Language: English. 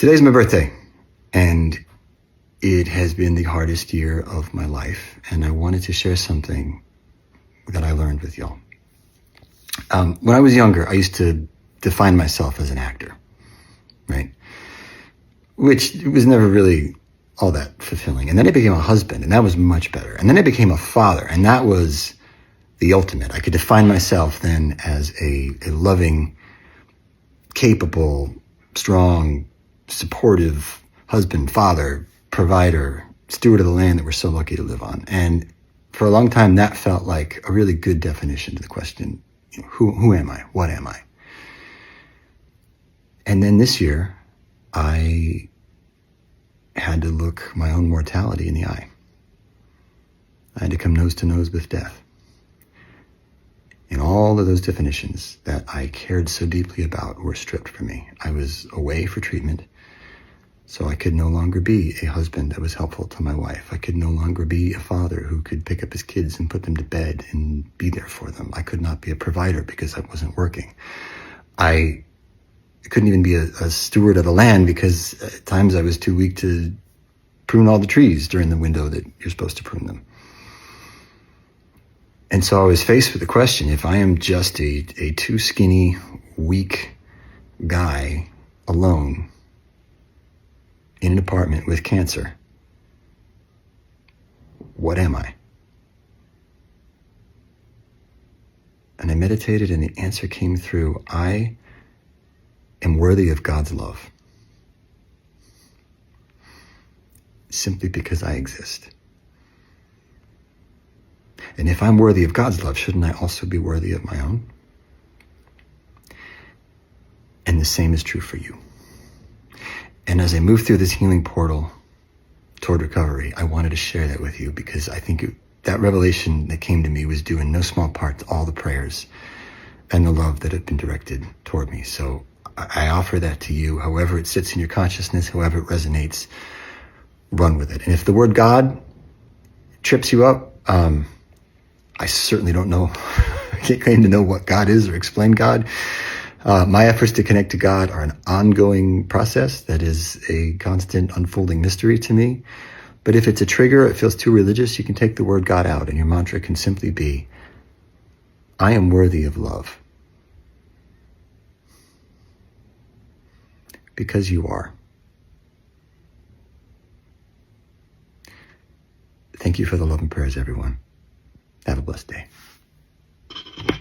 Today's my birthday, and it has been the hardest year of my life, and I wanted to share something that I learned with y'all. When I was younger, I used to define myself as an actor, right? Which was never really all that fulfilling. And then I became a husband, and that was much better. And then I became a father, and that was the ultimate. I could define myself then as a loving, capable, strong, supportive husband, father, provider, steward of the land that we're so lucky to live on. And for a long time, that felt like a really good definition to the question, who am I? What am I? And then this year, I had to look my own mortality in the eye. I had to come nose to nose with death. And all of those definitions that I cared so deeply about were stripped from me. I was away for treatment, so I could no longer be a husband that was helpful to my wife. I could no longer be a father who could pick up his kids and put them to bed and be there for them. I could not be a provider because I wasn't working. I couldn't even be a steward of the land because at times I was too weak to prune all the trees during the window that you're supposed to prune them. And so I was faced with the question, if I am just a too skinny, weak guy alone in an apartment with cancer, what am I? And I meditated, and the answer came through: I am worthy of God's love, simply because I exist. And if I'm worthy of God's love, shouldn't I also be worthy of my own? And the same is true for you. And as I move through this healing portal toward recovery, I wanted to share that with you because I think that revelation that came to me was due in no small part to all the prayers and the love that have been directed toward me. So I offer that to you, however it sits in your consciousness, however it resonates, run with it. And if the word God trips you up, I certainly don't know. I can't claim to know what God is or explain God. My efforts to connect to God are an ongoing process that is a constant unfolding mystery to me. But if it's a trigger, it feels too religious, you can take the word God out, and your mantra can simply be, I am worthy of love. Because you are. Thank you for the love and prayers, everyone. Have a blessed day.